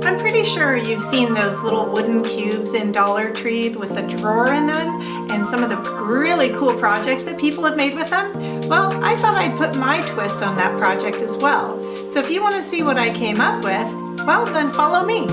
I'm pretty sure you've seen those little wooden cubes in Dollar Tree with a drawer in them and some of the really cool projects that people have made with them. Well, I thought I'd put my twist on that project as well. So if you want to see what I came up with, well, then follow me.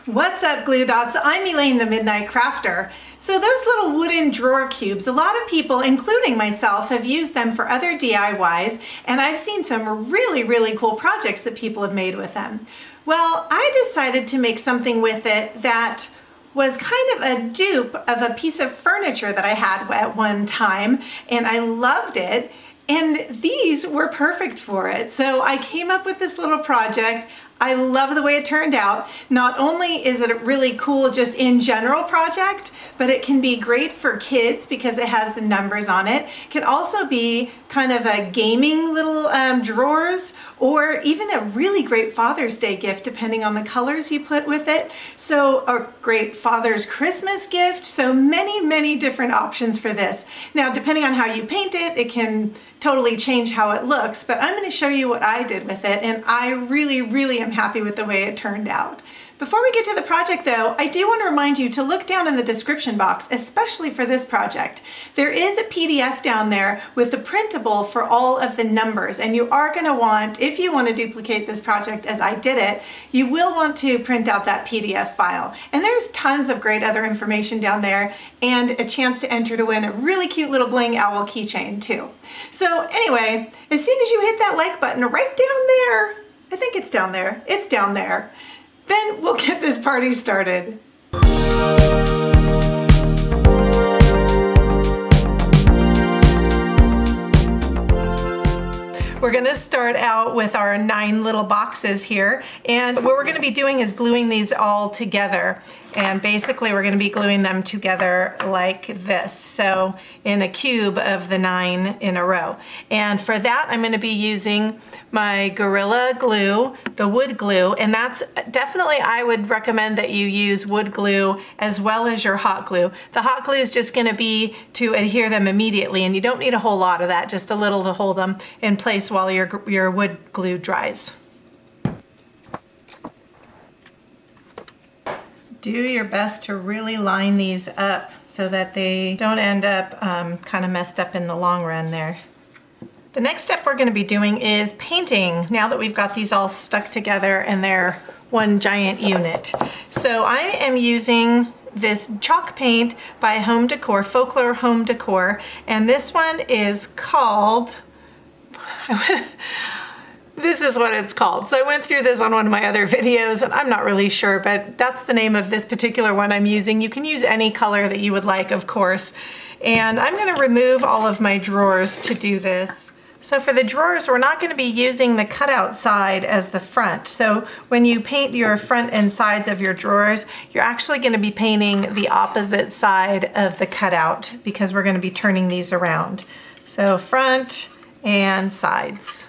What's up, Glue Dots? I'm Elaine, the Midnight Crafter. So those little wooden drawer cubes, a lot of people, including myself, have used them for other DIYs, and I've seen some really, really cool projects that people have made with them. Well, I decided to make something with it that was kind of a dupe of a piece of furniture that I had at one time, and I loved it. And these were perfect for it. So I came up with this little project. I love the way it turned out. Not only is it a really cool just in general project, but it can be great for kids because it has the numbers on it. It can also be kind of a gaming little drawers, or even a really great Father's Day gift depending on the colors you put with it. So a great Father's Christmas gift. So many, many different options for this. Now, depending on how you paint it, it can totally change how it looks, but I'm going to show you what I did with it, and I really, really am happy with the way it turned out. Before we get to the project though, I do want to remind you to look down in the description box, especially for this project. There is a PDF down there with the printable for all of the numbers, and you are going to want, if you want to duplicate this project as I did it, you will want to print out that PDF file. And there's tons of great other information down there and a chance to enter to win a really cute little bling owl keychain too. So anyway, as soon as you hit that like button right down there, I think it's down there, it's down there, then we'll get this party started. We're gonna start out with our 9 little boxes here, and what we're gonna be doing is gluing these all together. And basically we're gonna be gluing them together like this. So in a cube of the 9 in a row. And for that, I'm gonna be using my Gorilla Glue, the wood glue, and that's definitely, I would recommend that you use wood glue as well as your hot glue. The hot glue is just gonna be to adhere them immediately, and you don't need a whole lot of that, just a little to hold them in place while your wood glue dries. Do your best to really line these up so that they don't end up kind of messed up in the long run there. The next step we're going to be doing is painting, now that we've got these all stuck together and they're one giant unit. So I am using this chalk paint by Home Decor, Folklore Home Decor, and this one is called this is what it's called. So I went through this on one of my other videos, and I'm not really sure, but that's the name of this particular one I'm using. You can use any color that you would like, of course. And I'm gonna remove all of my drawers to do this. So for the drawers, we're not gonna be using the cutout side as the front. So when you paint your front and sides of your drawers, you're actually gonna be painting the opposite side of the cutout because we're gonna be turning these around. So front and sides.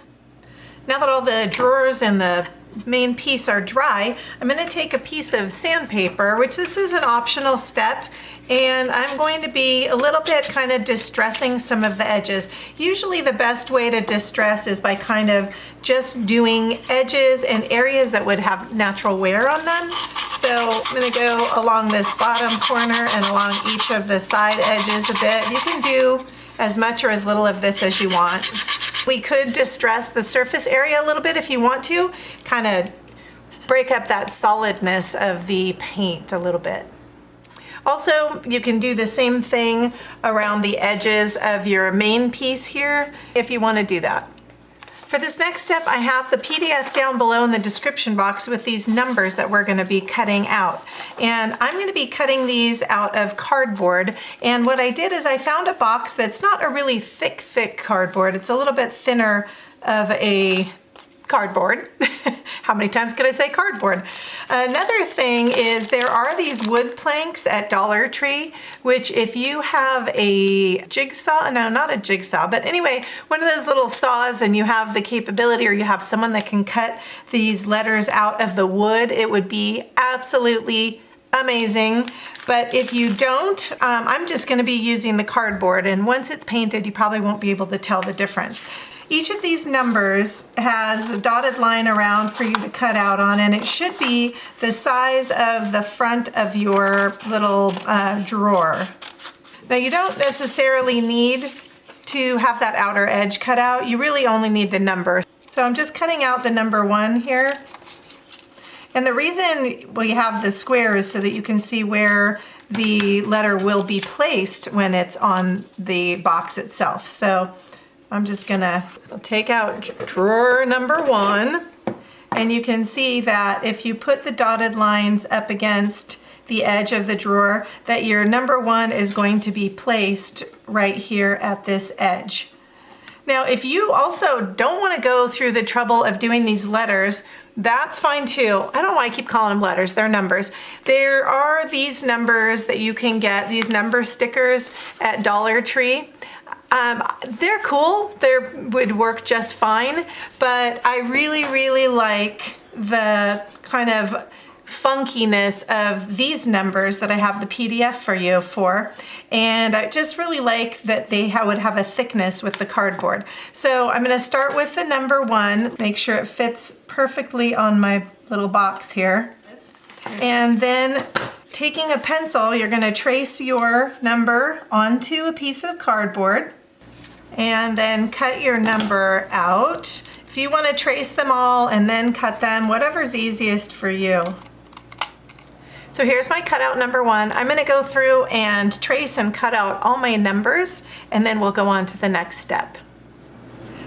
Now that all the drawers and the main piece are dry, I'm going to take a piece of sandpaper, which this is an optional step, and I'm going to be a little bit kind of distressing some of the edges. Usually the best way to distress is by kind of just doing edges and areas that would have natural wear on them. So I'm going to go along this bottom corner and along each of the side edges a bit. You can do as much or as little of this as you want. We could distress the surface area a little bit if you want to, kind of break up that solidness of the paint a little bit. Also, you can do the same thing around the edges of your main piece here if you want to do that. For this next step, I have the PDF down below in the description box with these numbers that we're going to be cutting out. And I'm going to be cutting these out of cardboard. And what I did is I found a box that's not a really thick cardboard. It's a little bit thinner of a cardboard. How many times can I say cardboard? Another thing is there are these wood planks at Dollar Tree, which if you have a jigsaw, no, not a jigsaw, but anyway, one of those little saws and you have the capability or you have someone that can cut these letters out of the wood, it would be absolutely amazing. But if you don't, I'm just gonna be using the cardboard, and once it's painted, you probably won't be able to tell the difference. Each of these numbers has a dotted line around for you to cut out on, and it should be the size of the front of your little drawer. Now you don't necessarily need to have that outer edge cut out. You really only need the number. So I'm just cutting out the number 1 here. And the reason we have the square is so that you can see where the letter will be placed when it's on the box itself. So I'm just gonna take out drawer number 1, and you can see that if you put the dotted lines up against the edge of the drawer, that your number 1 is going to be placed right here at this edge. Now, if you also don't want to go through the trouble of doing these letters, that's fine too. I don't know why I keep calling them letters, they're numbers. There are these numbers that you can get, these number stickers at Dollar Tree. They're cool, they would work just fine, but I really like the kind of funkiness of these numbers that I have the PDF for you for, and I just really like that they would have a thickness with the cardboard. So I'm going to start with the number 1, make sure it fits perfectly on my little box here, and then taking a pencil, you're going to trace your number onto a piece of cardboard and then cut your number out. If you want to trace them all and then cut them, whatever's easiest for you. So here's my cutout number 1. I'm gonna go through and trace and cut out all my numbers, and then we'll go on to the next step.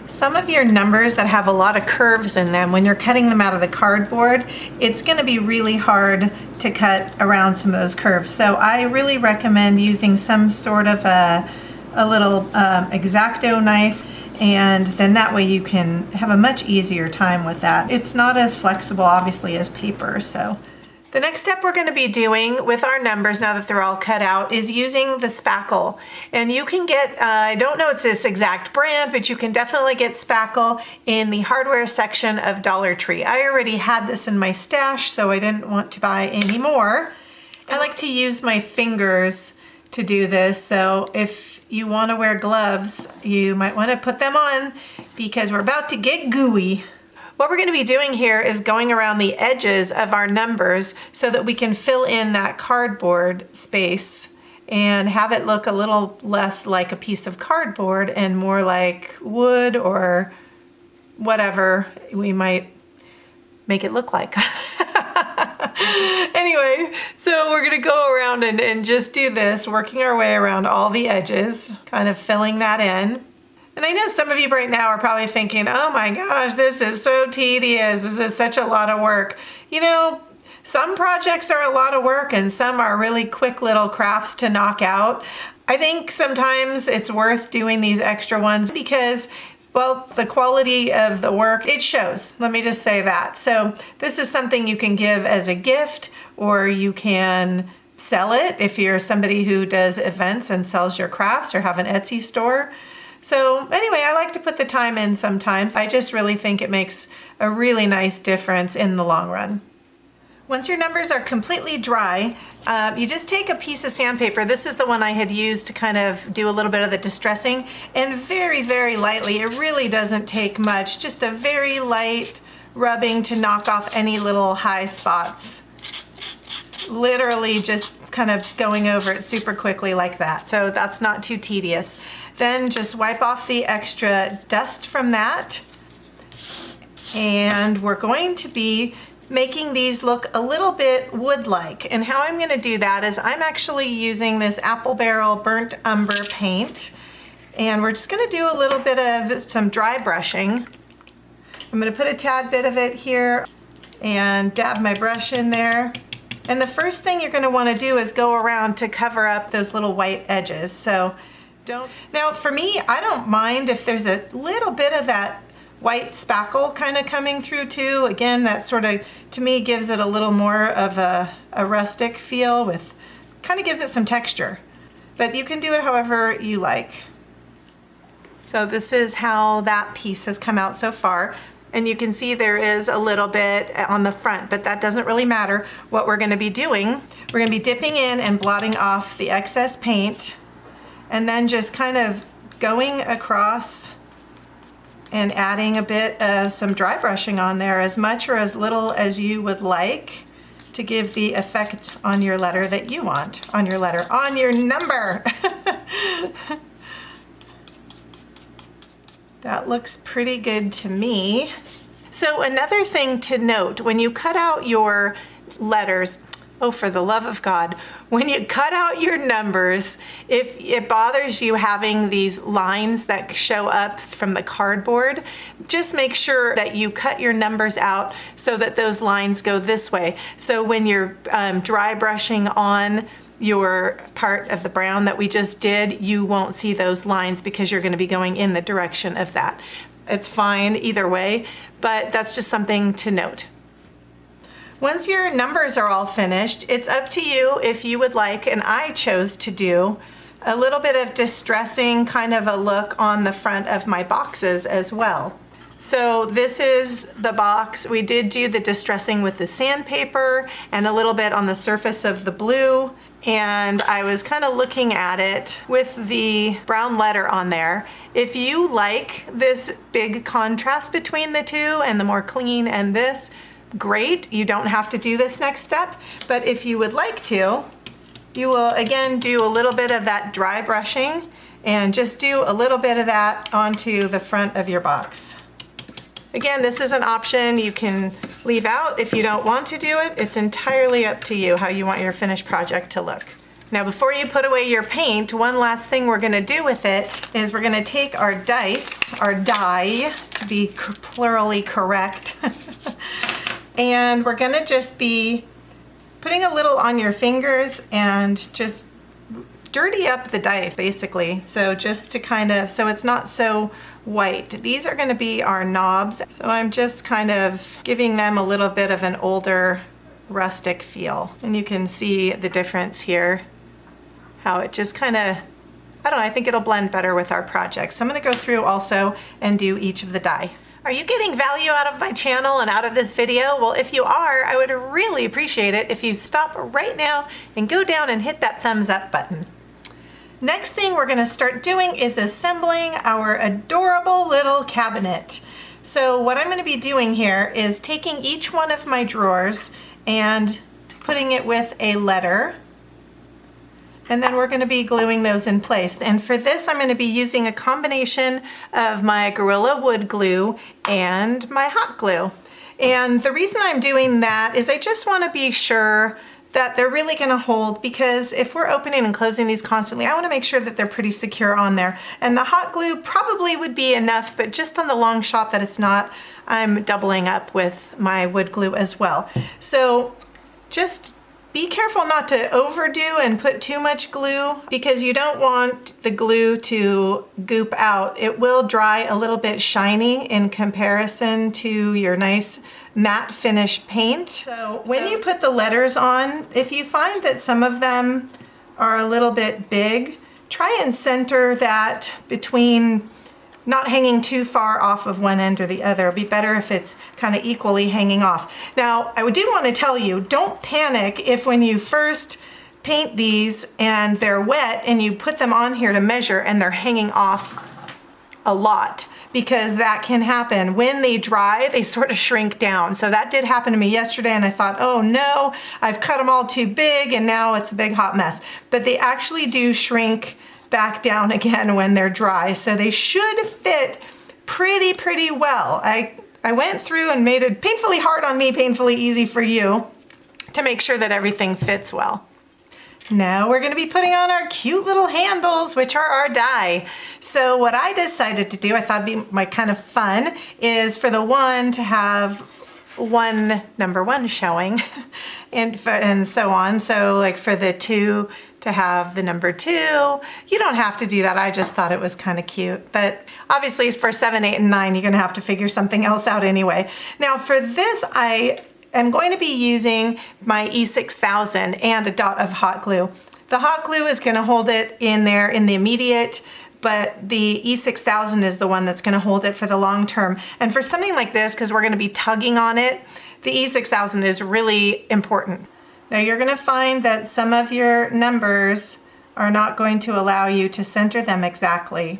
Some of your numbers that have a lot of curves in them, when you're cutting them out of the cardboard, it's gonna be really hard to cut around some of those curves. So I really recommend using some sort of a little X-Acto knife, and then that way you can have a much easier time with that. It's not as flexible, obviously, as paper, so. The next step we're going to be doing with our numbers, now that they're all cut out, is using the Spackle. And you can get, I don't know it's this exact brand, but you can definitely get Spackle in the hardware section of Dollar Tree. I already had this in my stash, so I didn't want to buy any more. I like to use my fingers to do this, so if you want to wear gloves, you might want to put them on because we're about to get gooey. What we're going to be doing here is going around the edges of our numbers so that we can fill in that cardboard space and have it look a little less like a piece of cardboard and more like wood or whatever we might make it look like. Anyway, so we're going to go around and just do this, working our way around all the edges, kind of filling that in. And I know some of you right now are probably thinking, oh my gosh, this is so tedious. This is such a lot of work. You know, some projects are a lot of work and some are really quick little crafts to knock out. I think sometimes it's worth doing these extra ones because, well, the quality of the work, it shows. Let me just say that. So this is something you can give as a gift, or you can sell it if you're somebody who does events and sells your crafts or have an Etsy store. So anyway, I like to put the time in sometimes. I just really think it makes a really nice difference in the long run. Once your numbers are completely dry, you just take a piece of sandpaper. This is the one I had used to kind of do a little bit of the distressing, and very lightly, it really doesn't take much, just a very light rubbing to knock off any little high spots. Literally just kind of going over it super quickly like that. So that's not too tedious. Then just wipe off the extra dust from that. And we're going to be making these look a little bit wood-like. And how I'm going to do that is I'm actually using this Apple Barrel Burnt Umber paint. And we're just going to do a little bit of some dry brushing. I'm going to put a tad bit of it here and dab my brush in there. And the first thing you're going to want to do is go around to cover up those little white edges. So now for me, I don't mind if there's a little bit of that white spackle kind of coming through too. Again, that sort of, to me, gives it a little more of a rustic feel, with kind of gives it some texture. But you can do it however you like. So this is how that piece has come out so far. And you can see there is a little bit on the front, but that doesn't really matter. What we're gonna be doing, we're gonna be dipping in and blotting off the excess paint, and then just kind of going across and adding a bit of some dry brushing on there, as much or as little as you would like, to give the effect on your letter that you want. On your number. That looks pretty good to me. So another thing to note, when you cut out your letters, oh, for the love of God, when you cut out your numbers, if it bothers you having these lines that show up from the cardboard, just make sure that you cut your numbers out so that those lines go this way. So when you're dry brushing on your part of the brown that we just did, you won't see those lines because you're going to be going in the direction of that. It's fine either way, but that's just something to note. Once your numbers are all finished, it's up to you if you would like, and I chose to do a little bit of distressing kind of a look on the front of my boxes as well. So this is the box. We did do the distressing with the sandpaper and a little bit on the surface of the blue. And I was kind of looking at it with the brown letter on there. If you like this big contrast between the two and the more clean and this, great. You don't have to do this next step. But if you would like to, you will again do a little bit of that dry brushing and just do a little bit of that onto the front of your box. Again, this is an option you can leave out if you don't want to do it. It's entirely up to you how you want your finished project to look. Now, before you put away your paint, one last thing we're gonna do with it is we're gonna take our dice, our die, to be plurally correct, and we're gonna just be putting a little on your fingers and just dirty up the dice, basically. So just to kind of, so it's not so white. These are gonna be our knobs. So I'm just kind of giving them a little bit of an older rustic feel. And you can see the difference here, how it just kind of, I don't know, I think it'll blend better with our project. So I'm gonna go through also and do each of the die. Are you getting value out of my channel and out of this video? Well, if you are, I would really appreciate it if you stop right now and go down and hit that thumbs up button. Next thing we're gonna start doing is assembling our adorable little cabinet. So what I'm gonna be doing here is taking each one of my drawers and putting it with a letter, and then we're gonna be gluing those in place. And for this, I'm gonna be using a combination of my Gorilla Wood glue and my hot glue. And the reason I'm doing that is I just wanna be sure that they're really gonna hold, because if we're opening and closing these constantly, I wanna make sure that they're pretty secure on there. And the hot glue probably would be enough, but just on the long shot that it's not, I'm doubling up with my wood glue as well. So just be careful not to overdo and put too much glue, because you don't want the glue to goop out. It will dry a little bit shiny in comparison to your nice matte finish paint. So when you put the letters on, if you find that some of them are a little bit big, try and center that between, not hanging too far off of one end or the other. It'd be better if it's kind of equally hanging off. Now, I do want to tell you, don't panic if when you first paint these and they're wet and you put them on here to measure and they're hanging off a lot, because that can happen. When they dry, they sort of shrink down. So that did happen to me yesterday, and I thought, oh no, I've cut them all too big and now it's a big hot mess. But they actually do shrink back down again when they're dry. So they should fit pretty well. I went through and made it painfully hard on me, painfully easy for you, to make sure that everything fits well. Now we're gonna be putting on our cute little handles, which are our die. So what I decided to do, I thought it'd be kind of fun, is for the one to have number one showing and so on. So like for the two to have the number 2. You don't have to do that. I just thought it was kind of cute. But obviously for 7, 8, and 9, you're gonna have to figure something else out anyway. Now for this, I am going to be using my E6000 and a dot of hot glue. The hot glue is gonna hold it in there in the immediate but the E6000 is the one that's going to hold it for the long term. And for something like this, because we're going to be tugging on it, the E6000 is really important. Now you're going to find that some of your numbers are not going to allow you to center them exactly.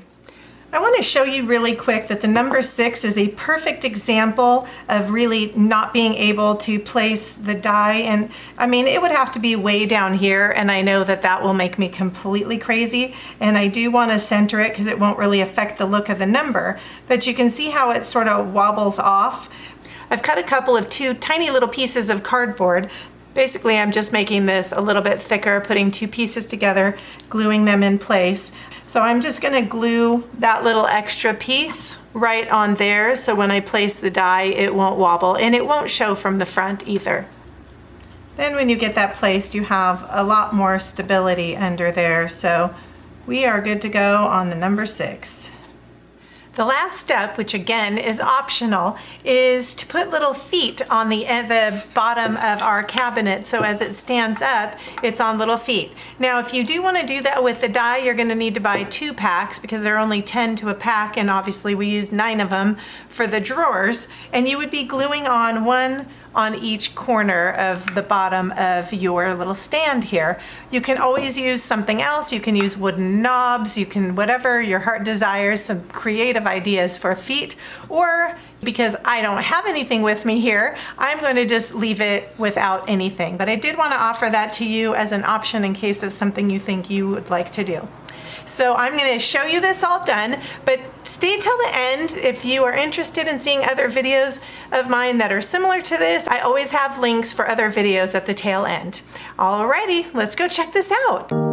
I want to show you really quick that the number 6 is a perfect example of really not being able to place the die. And I mean, it would have to be way down here, and I know that that will make me completely crazy. And I do want to center it because it won't really affect the look of the number. But you can see how it sort of wobbles off. I've cut a couple of 2 tiny little pieces of cardboard. Basically, I'm just making this a little bit thicker, putting 2 pieces together, gluing them in place. So I'm just going to glue that little extra piece right on there, so when I place the die, it won't wobble, and it won't show from the front either. Then when you get that placed, you have a lot more stability under there, so we are good to go on the number 6. The last step, which again is optional, is to put little feet on the bottom of our cabinet, so as it stands up, it's on little feet. Now, if you do want to do that with the die, you're going to need to buy 2 packs because there are only 10 to a pack, and obviously we use 9 of them for the drawers, and you would be gluing on 1 on each corner of the bottom of your little stand here. You can always use something else. You can use wooden knobs, you can whatever your heart desires, some creative ideas for feet, or because I don't have anything with me here, I'm going to just leave it without anything. But I did want to offer that to you as an option in case it's something you think you would like to do. So I'm going to show you this all done, but stay till the end if you are interested in seeing other videos of mine that are similar to this. I always have links for other videos at the tail end. Alrighty, let's go check this out.